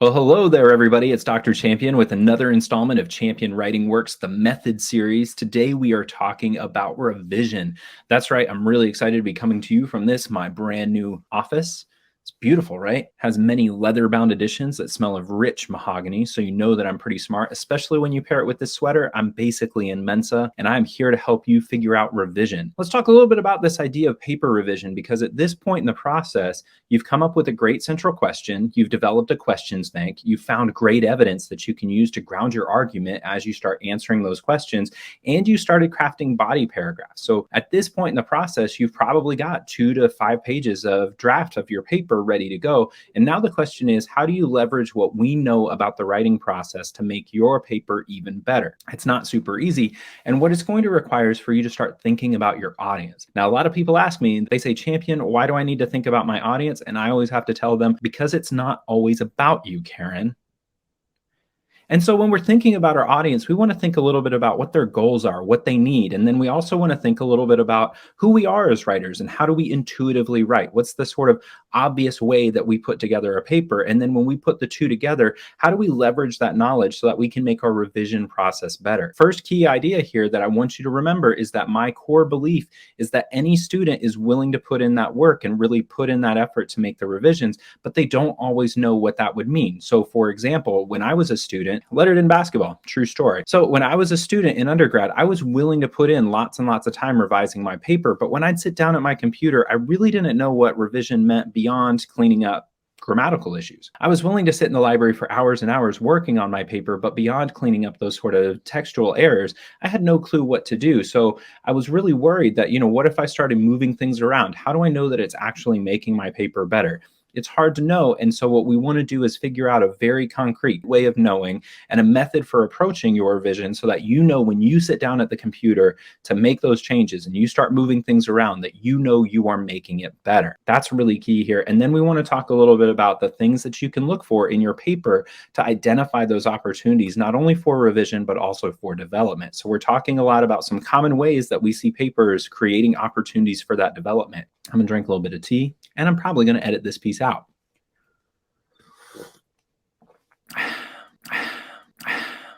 Well, hello there, everybody. It's Dr. Champion with another installment of Champion Writing Works, the Method series. Today, we are talking about revision. That's right. I'm really excited to be coming to you from my brand new office. It's beautiful, right? Has many leather-bound editions that smell of rich mahogany, so you know that I'm pretty smart, especially when you pair it with this sweater. I'm basically in Mensa, and I'm here to help you figure out revision. Let's talk a little bit about this idea of paper revision, because at this point in the process, you've come up with a great central question. You've developed a questions bank. You've found great evidence that you can use to ground your argument as you start answering those questions. And you started crafting body paragraphs. So at this point in the process, you've probably got 2 to 5 pages of draft of your paper ready to go. And now the question is, how do you leverage what we know about the writing process to make your paper even better? It's not super easy. And what it's going to require is for you to start thinking about your audience. Now, a lot of people ask me, they say, Champion, why do I need to think about my audience? And I always have to tell them, because it's not always about you, Karen. And so when we're thinking about our audience, we want to think a little bit about what their goals are, what they need. And then we also want to think a little bit about who we are as writers and how do we intuitively write? What's the sort of obvious way that we put together a paper? And then when we put the two together, how do we leverage that knowledge so that we can make our revision process better? First key idea here that I want you to remember is that my core belief is that any student is willing to put in that work and really put in that effort to make the revisions, but they don't always know what that would mean. So for example, when I was a student, lettered in basketball, true story. So when I was a student in undergrad, I was willing to put in lots and lots of time revising my paper. But when I'd sit down at my computer, I really didn't know what revision meant beyond cleaning up grammatical issues. I was willing to sit in the library for hours and hours working on my paper, but beyond cleaning up those sort of textual errors, I had no clue what to do. So I was really worried that, what if I started moving things around? How do I know that it's actually making my paper better? It's hard to know. And so what we want to do is figure out a very concrete way of knowing and a method for approaching your revision so that when you sit down at the computer to make those changes and you start moving things around, that you are making it better. That's really key here. And then we want to talk a little bit about the things that you can look for in your paper to identify those opportunities, not only for revision, but also for development. So we're talking a lot about some common ways that we see papers creating opportunities for that development. I'm gonna drink a little bit of tea, and I'm probably gonna edit this piece out.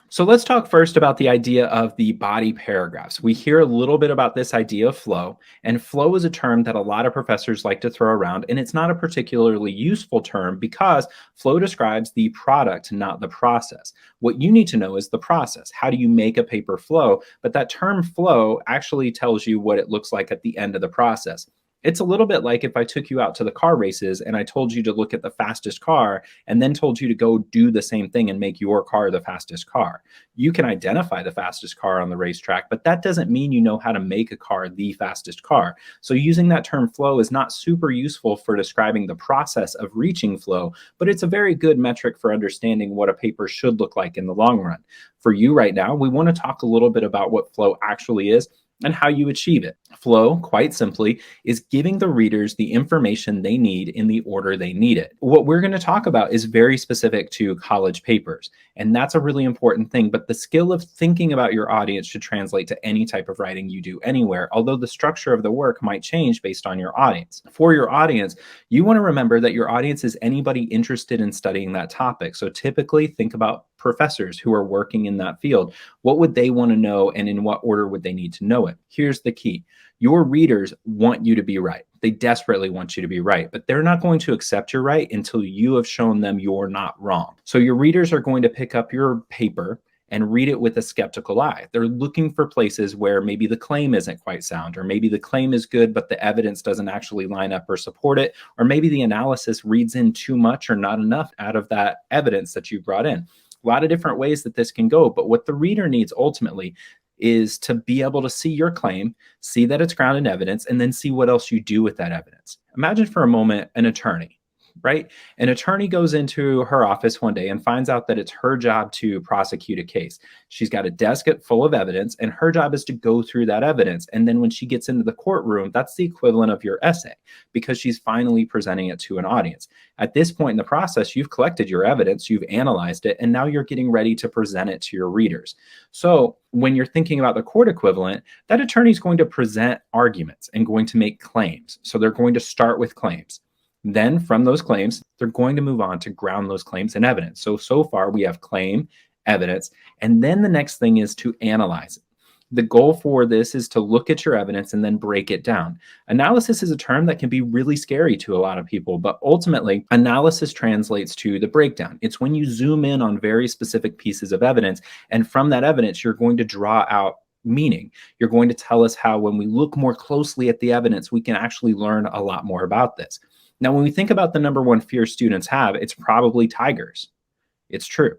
So let's talk first about the idea of the body paragraphs. We hear a little bit about this idea of flow, and flow is a term that a lot of professors like to throw around, and it's not a particularly useful term because flow describes the product, not the process. What you need to know is the process. How do you make a paper flow? But that term flow actually tells you what it looks like at the end of the process. It's a little bit like if I took you out to the car races and I told you to look at the fastest car and then told you to go do the same thing and make your car the fastest car. You can identify the fastest car on the racetrack, but that doesn't mean you know how to make a car the fastest car. So using that term flow is not super useful for describing the process of reaching flow, but it's a very good metric for understanding what a paper should look like in the long run. For you right now, we want to talk a little bit about what flow actually is and how you achieve it. Flow, quite simply, is giving the readers the information they need in the order they need it. What we're going to talk about is very specific to college papers, and that's a really important thing, but the skill of thinking about your audience should translate to any type of writing you do anywhere, although the structure of the work might change based on your audience. For your audience, you want to remember that your audience is anybody interested in studying that topic. So typically think about professors who are working in that field. What would they want to know, and in what order would they need to know it? Here's the key. Your readers want you to be right. They desperately want you to be right, but they're not going to accept you're right until you have shown them you're not wrong. So your readers are going to pick up your paper and read it with a skeptical eye. They're looking for places where maybe the claim isn't quite sound, or maybe the claim is good, but the evidence doesn't actually line up or support it, or maybe the analysis reads in too much or not enough out of that evidence that you brought in. A lot of different ways that this can go, but what the reader needs ultimately is to be able to see your claim, see that it's grounded in evidence, and then see what else you do with that evidence. Imagine for a moment an attorney, right? An attorney goes into her office one day and finds out that it's her job to prosecute a case. She's got a desk full of evidence, and her job is to go through that evidence. And then when she gets into the courtroom, that's the equivalent of your essay because she's finally presenting it to an audience. At this point in the process, you've collected your evidence, you've analyzed it, and now you're getting ready to present it to your readers. So when you're thinking about the court equivalent, that attorney is going to present arguments and going to make claims. So they're going to start with claims. Then from those claims, they're going to move on to ground those claims in evidence. So far we have claim, evidence, and then the next thing is to analyze it. The goal for this is to look at your evidence and then break it down. Analysis is a term that can be really scary to a lot of people, but ultimately, analysis translates to the breakdown. It's when you zoom in on very specific pieces of evidence, and from that evidence, you're going to draw out meaning. You're going to tell us how, when we look more closely at the evidence, we can actually learn a lot more about this. Now, when we think about the number one fear students have, it's probably tigers. It's true.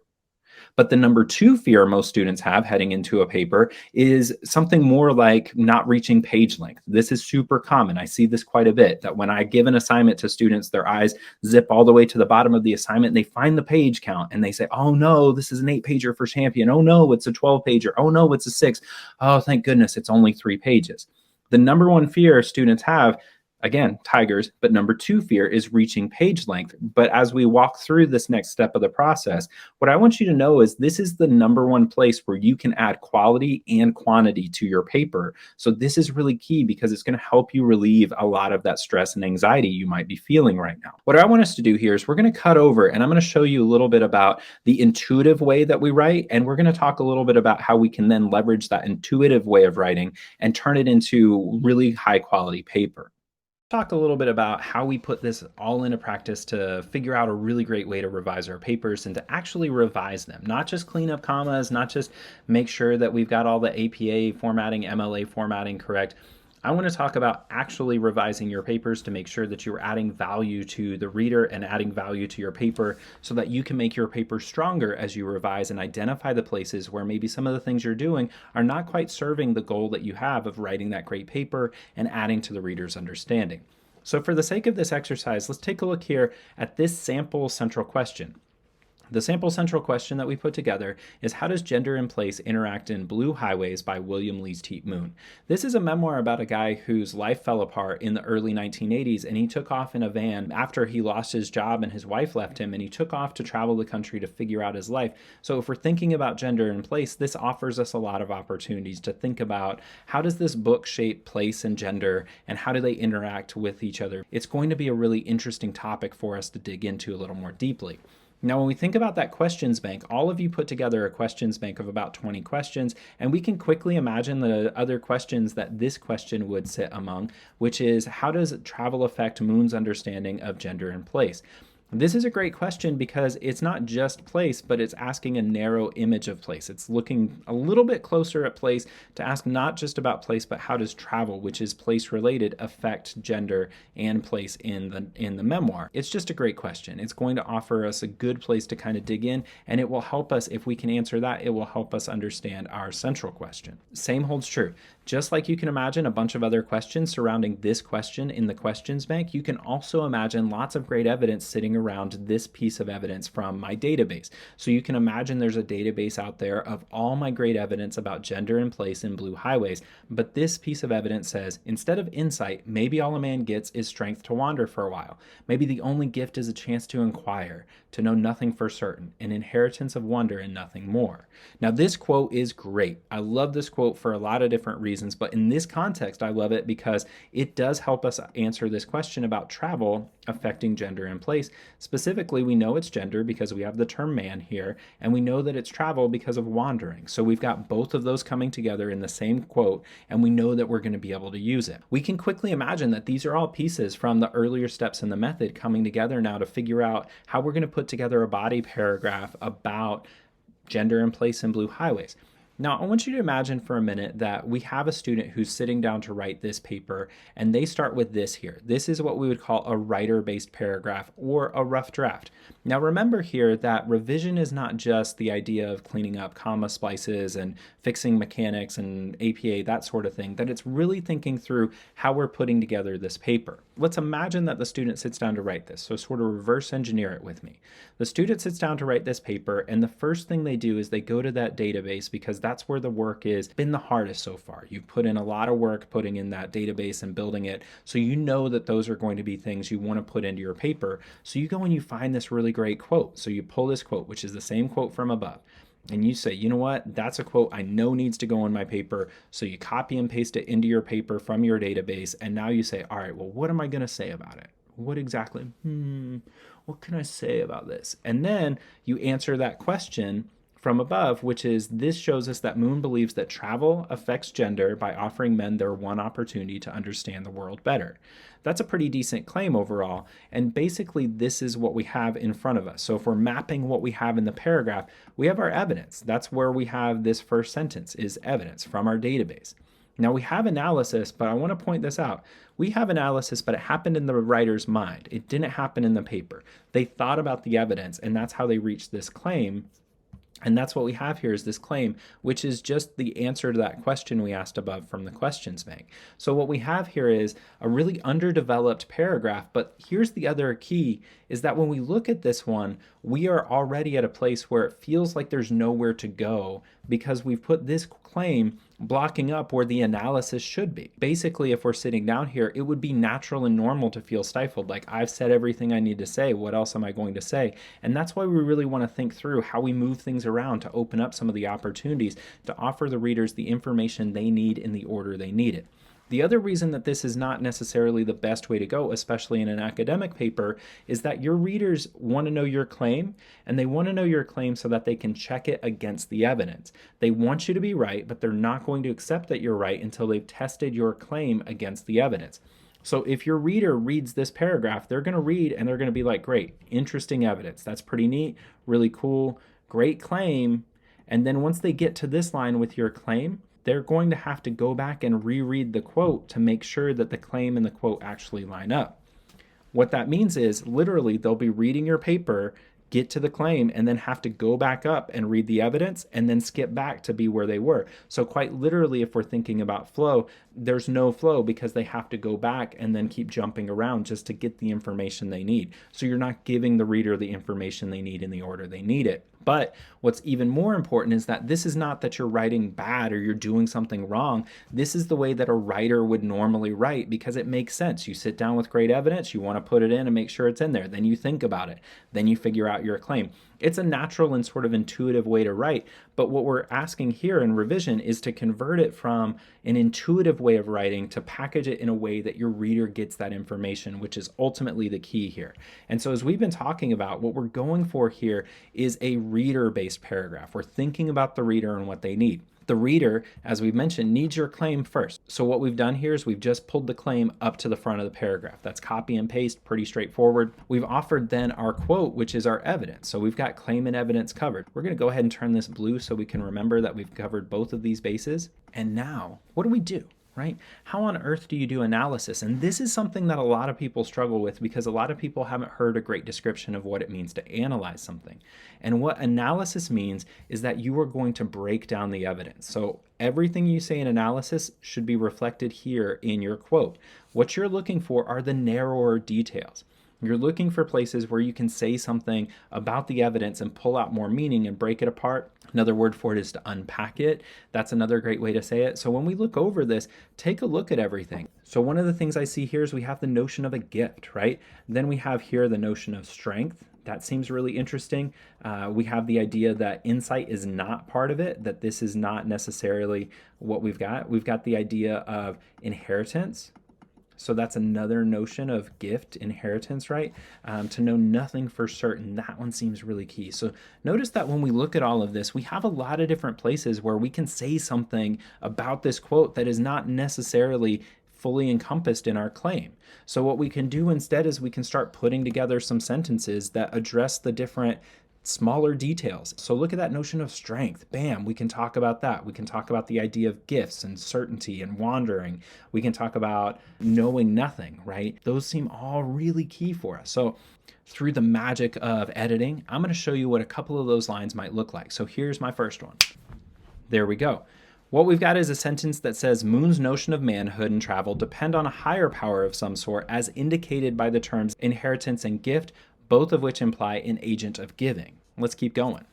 But the number two fear most students have heading into a paper is something more like not reaching page length. This is super common. I see this quite a bit, that when I give an assignment to students, their eyes zip all the way to the bottom of the assignment, and they find the page count and they say, oh no, this is an 8-pager for Champion. Oh no, it's a 12-pager. Oh no, it's a 6. Oh, thank goodness, it's only 3 pages. The number one fear students have, again, tigers, but number two fear is reaching page length. But as we walk through this next step of the process, what I want you to know is this is the number one place where you can add quality and quantity to your paper. So this is really key because it's going to help you relieve a lot of that stress and anxiety you might be feeling right now. What I want us to do here is we're going to cut over and I'm going to show you a little bit about the intuitive way that we write. And we're going to talk a little bit about how we can then leverage that intuitive way of writing and turn it into really high quality paper. Talk a little bit about how we put this all into practice to figure out a really great way to revise our papers and to actually revise them, not just clean up commas, not just make sure that we've got all the APA formatting, MLA formatting correct. I want to talk about actually revising your papers to make sure that you're adding value to the reader and adding value to your paper so that you can make your paper stronger as you revise and identify the places where maybe some of the things you're doing are not quite serving the goal that you have of writing that great paper and adding to the reader's understanding. So for the sake of this exercise, let's take a look here at this sample central question. The sample central question that we put together is, how does gender and place interact in Blue Highways by William Lees Teet Moon? This is a memoir about a guy whose life fell apart in the early 1980s, and he took off in a van after he lost his job and his wife left him, and he took off to travel the country to figure out his life. So if we're thinking about gender and place, this offers us a lot of opportunities to think about how does this book shape place and gender, and how do they interact with each other? It's going to be a really interesting topic for us to dig into a little more deeply. Now, when we think about that questions bank, all of you put together a questions bank of about 20 questions, and we can quickly imagine the other questions that this question would sit among, which is, how does travel affect Moon's understanding of gender and place? This is a great question because it's not just place, but it's asking a narrow image of place. It's looking a little bit closer at place to ask not just about place, but how does travel, which is place related, affect gender and place in the memoir? It's just a great question. It's going to offer us a good place to kind of dig in, and it will help us, if we can answer that, it will help us understand our central question. Same holds true. Just like you can imagine a bunch of other questions surrounding this question in the questions bank, you can also imagine lots of great evidence sitting around this piece of evidence from my database. So you can imagine there's a database out there of all my great evidence about gender and place in Blue Highways, but this piece of evidence says, instead of insight, maybe all a man gets is strength to wander for a while. Maybe the only gift is a chance to inquire, to know nothing for certain, an inheritance of wonder and nothing more. Now this quote is great. I love this quote for a lot of different reasons, but in this context, I love it because it does help us answer this question about travel affecting gender and place. Specifically, we know it's gender because we have the term man here, and we know that it's travel because of wandering. So we've got both of those coming together in the same quote, and we know that we're going to be able to use it. We can quickly imagine that these are all pieces from the earlier steps in the method coming together now to figure out how we're going to put together a body paragraph about gender and place in Blue Highways. Now, I want you to imagine for a minute that we have a student who's sitting down to write this paper, and they start with this here. This is what we would call a writer-based paragraph or a rough draft. Now, remember here that revision is not just the idea of cleaning up comma splices and fixing mechanics and APA, that sort of thing, that it's really thinking through how we're putting together this paper. Let's imagine that the student sits down to write this, so sort of reverse engineer it with me. The student sits down to write this paper, and the first thing they do is they go to that database because that's where the work is been the hardest so far. You've put in a lot of work putting in that database and building it, so you know that those are going to be things you want to put into your paper. So you go and you find this really great quote. So you pull this quote, which is the same quote from above, and you say, you know what, that's a quote I know needs to go in my paper. So you copy and paste it into your paper from your database, and now you say, all right, well, what am I going to say about it? What exactly? What can I say about this? And then you answer that question from above, which is, this shows us that Moon believes that travel affects gender by offering men their one opportunity to understand the world better. That's a pretty decent claim overall. And basically, this is what we have in front of us. So if we're mapping what we have in the paragraph, we have our evidence. That's where we have this first sentence is evidence from our database. Now we have analysis, but I want to point this out. We have analysis, but it happened in the writer's mind. It didn't happen in the paper. They thought about the evidence, and that's how they reached this claim. And that's what we have here is this claim, which is just the answer to that question we asked above from the questions bank. So what we have here is a really underdeveloped paragraph, but here's the other key, is that when we look at this one, we are already at a place where it feels like there's nowhere to go because we've put this claim blocking up where the analysis should be. Basically, if we're sitting down here, it would be natural and normal to feel stifled. Like, I've said everything I need to say. What else am I going to say? And that's why we really want to think through how we move things around to open up some of the opportunities to offer the readers the information they need in the order they need it. The other reason that this is not necessarily the best way to go, especially in an academic paper, is that your readers want to know your claim, and they want to know your claim so that they can check it against the evidence. They want you to be right, but they're not going to accept that you're right until they've tested your claim against the evidence. So if your reader reads this paragraph, they're going to read and they're going to be like, great, interesting evidence. That's pretty neat, really cool, great claim. And then once they get to this line with your claim, they're going to have to go back and reread the quote to make sure that the claim and the quote actually line up. What that means is literally they'll be reading your paper, get to the claim, and then have to go back up and read the evidence and then skip back to be where they were. So quite literally, if we're thinking about flow, there's no flow because they have to go back and then keep jumping around just to get the information they need. So you're not giving the reader the information they need in the order they need it. But what's even more important is that this is not that you're writing bad or you're doing something wrong. This is the way that a writer would normally write because it makes sense. You sit down with great evidence, you want to put it in and make sure it's in there. Then you think about it. Then you figure out your claim. It's a natural and sort of intuitive way to write. But what we're asking here in revision is to convert it from an intuitive way of writing to package it in a way that your reader gets that information, which is ultimately the key here. And so as we've been talking about, what we're going for here is a reader-based paragraph. We're thinking about the reader and what they need. The reader, as we've mentioned, needs your claim first. So what we've done here is we've just pulled the claim up to the front of the paragraph. That's copy and paste, pretty straightforward. We've offered then our quote, which is our evidence. So we've got claim and evidence covered. We're going to go ahead and turn this blue so we can remember that we've covered both of these bases. And now, what do? Right? How on earth do you do analysis? And this is something that a lot of people struggle with because a lot of people haven't heard a great description of what it means to analyze something. And what analysis means is that you are going to break down the evidence. So everything you say in analysis should be reflected here in your quote. What you're looking for are the narrower details. You're looking for places where you can say something about the evidence and pull out more meaning and break it apart. Another word for it is to unpack it. That's another great way to say it. So when we look over this, take a look at everything. So one of the things I see here is we have the notion of a gift, right? Then we have here the notion of strength. That seems really interesting. We have the idea that insight is not part of it, that this is not necessarily what we've got. We've got the idea of inheritance. So that's another notion of gift, inheritance, right? To know nothing for certain. That one seems really key. So notice that when we look at all of this, we have a lot of different places where we can say something about this quote that is not necessarily fully encompassed in our claim. So what we can do instead is we can start putting together some sentences that address the different smaller details. So look at that notion of strength. Bam, we can talk about that. We can talk about the idea of gifts and certainty and wandering. We can talk about knowing nothing, right? Those seem all really key for us. So through the magic of editing, I'm going to show you what a couple of those lines might look like. So here's my first one. There we go. What we've got is a sentence that says Moon's notion of manhood and travel depend on a higher power of some sort as indicated by the terms inheritance and gift, both of which imply an agent of giving. Let's keep going.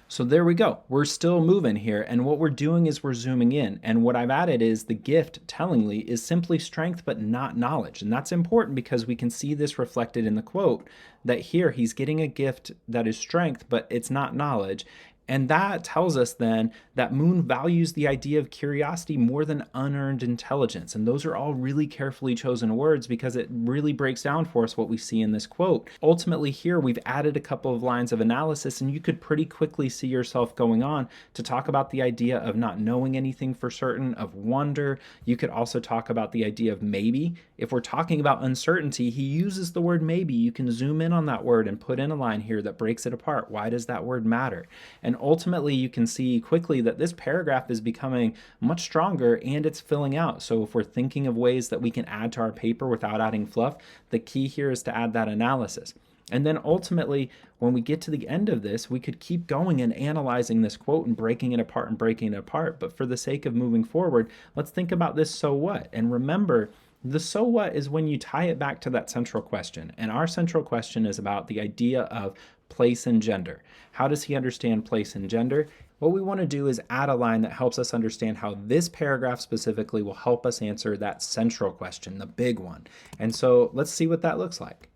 So there we go. We're still moving here. And what we're doing is we're zooming in. And what I've added is the gift, tellingly, is simply strength, but not knowledge. And that's important because we can see this reflected in the quote that here he's getting a gift that is strength, but it's not knowledge. And that tells us then that Moon values the idea of curiosity more than unearned intelligence. And those are all really carefully chosen words because it really breaks down for us what we see in this quote. Ultimately, here we've added a couple of lines of analysis, and you could pretty quickly see yourself going on to talk about the idea of not knowing anything for certain, of wonder. You could also talk about the idea of maybe. If we're talking about uncertainty, he uses the word maybe. You can zoom in on that word and put in a line here that breaks it apart. Why does that word matter? And ultimately, you can see quickly that this paragraph is becoming much stronger and it's filling out. So if we're thinking of ways that we can add to our paper without adding fluff, the key here is to add that analysis. And then ultimately, when we get to the end of this, we could keep going and analyzing this quote and breaking it apart and breaking it apart. But for the sake of moving forward, let's think about this so what. And remember, the so what is when you tie it back to that central question. And our central question is about the idea of place and gender. How does he understand place and gender? What we want to do is add a line that helps us understand how this paragraph specifically will help us answer that central question, the big one. And so let's see what that looks like.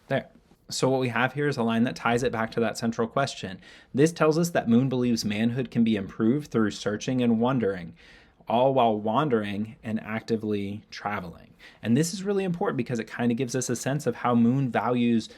There. So what we have here is a line that ties it back to that central question. This tells us that Moon believes manhood can be improved through searching and wondering, all while wandering and actively traveling. And this is really important because it kind of gives us a sense of how Moon values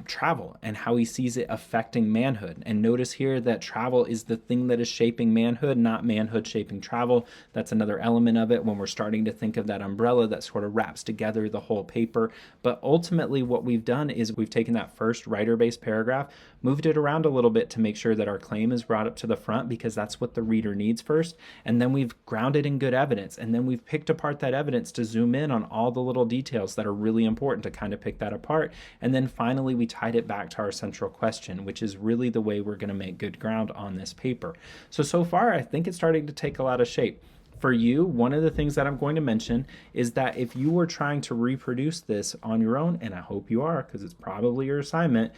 travel and how he sees it affecting manhood. And notice here that travel is the thing that is shaping manhood, not manhood shaping travel. That's another element of it when we're starting to think of that umbrella that sort of wraps together the whole paper. But ultimately, what we've done is we've taken that first writer-based paragraph, moved it around a little bit to make sure that our claim is brought up to the front because that's what the reader needs first. And then we've grounded in good evidence. And then we've picked apart that evidence to zoom in on all the little details that are really important to kind of pick that apart. And then finally, we tied it back to our central question, which is really the way we're going to make good ground on this paper. So far, I think it's starting to take a lot of shape. For you, one of the things that I'm going to mention is that if you were trying to reproduce this on your own, and I hope you are because it's probably your assignment,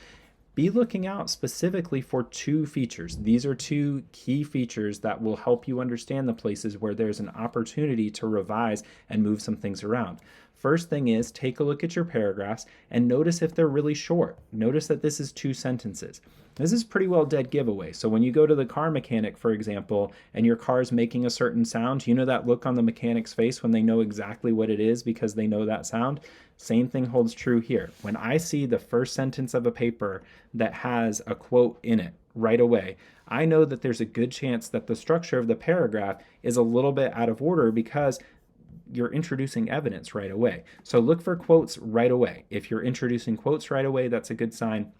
be looking out specifically for two features. These are two key features that will help you understand the places where there's an opportunity to revise and move some things around. First thing is take a look at your paragraphs and notice if they're really short. Notice that this is 2 sentences. This is pretty well dead giveaway. So when you go to the car mechanic, for example, and your car is making a certain sound, you know that look on the mechanic's face when they know exactly what it is because they know that sound? Same thing holds true here. When I see the first sentence of a paper that has a quote in it right away, I know that there's a good chance that the structure of the paragraph is a little bit out of order because you're introducing evidence right away. So look for quotes right away. If you're introducing quotes right away, that's a good sign,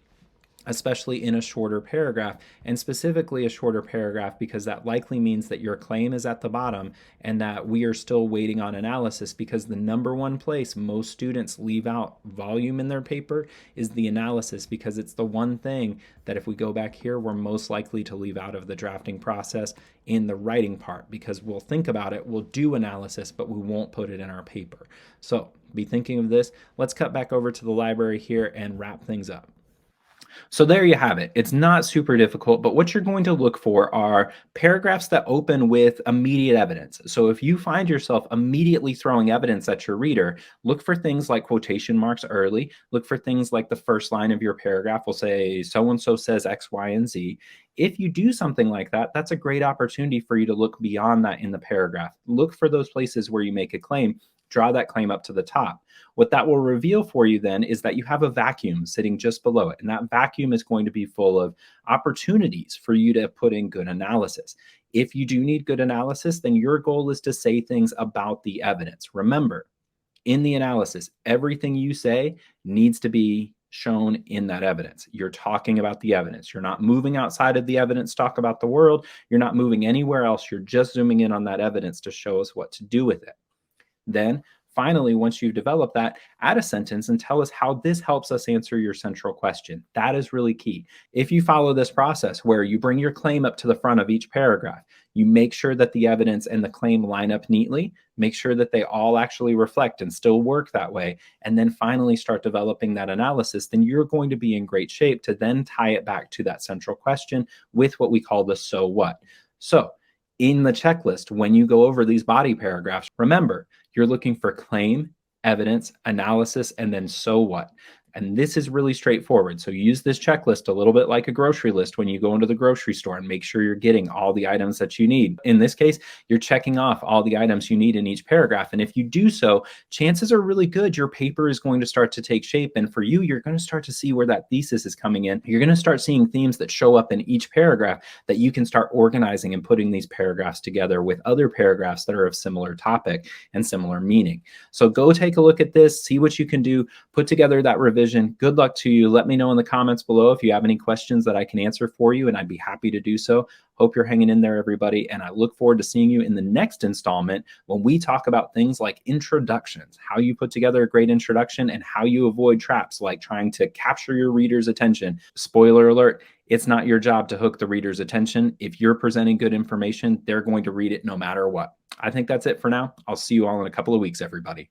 especially in a shorter paragraph, and specifically a shorter paragraph because that likely means that your claim is at the bottom and that we are still waiting on analysis, because the number one place most students leave out volume in their paper is the analysis, because it's the one thing that if we go back here, we're most likely to leave out of the drafting process in the writing part, because we'll think about it, we'll do analysis, but we won't put it in our paper. So be thinking of this. Let's cut back over to the library here and wrap things up. So there you have it. It's not super difficult, but what you're going to look for are paragraphs that open with immediate evidence. So if you find yourself immediately throwing evidence at your reader, look for things like quotation marks early. Look for things like the first line of your paragraph will say, so-and-so says X, Y, and Z. If you do something like that, that's a great opportunity for you to look beyond that in the paragraph. Look for those places where you make a claim. Draw that claim up to the top. What that will reveal for you then is that you have a vacuum sitting just below it. And that vacuum is going to be full of opportunities for you to put in good analysis. If you do need good analysis, then your goal is to say things about the evidence. Remember, in the analysis, everything you say needs to be shown in that evidence. You're talking about the evidence. You're not moving outside of the evidence to talk about the world. You're not moving anywhere else. You're just zooming in on that evidence to show us what to do with it. Then finally, once you've developed that, add a sentence and tell us how this helps us answer your central question. That is really key. If you follow this process where you bring your claim up to the front of each paragraph, you make sure that the evidence and the claim line up neatly, make sure that they all actually reflect and still work that way, and then finally start developing that analysis, then you're going to be in great shape to then tie it back to that central question with what we call the so what. So in the checklist, when you go over these body paragraphs, remember, you're looking for claim, evidence, analysis, and then so what. And this is really straightforward. So use this checklist a little bit like a grocery list when you go into the grocery store and make sure you're getting all the items that you need. In this case, you're checking off all the items you need in each paragraph. And if you do so, chances are really good your paper is going to start to take shape. And for you, you're going to start to see where that thesis is coming in. You're going to start seeing themes that show up in each paragraph that you can start organizing and putting these paragraphs together with other paragraphs that are of similar topic and similar meaning. So go take a look at this, see what you can do, put together that revision. Good luck to you. Let me know in the comments below if you have any questions that I can answer for you, and I'd be happy to do so. Hope you're hanging in there, everybody. And I look forward to seeing you in the next installment when we talk about things like introductions, how you put together a great introduction and how you avoid traps like trying to capture your reader's attention. Spoiler alert, it's not your job to hook the reader's attention. If you're presenting good information, they're going to read it no matter what. I think that's it for now. I'll see you all in a couple of weeks, everybody.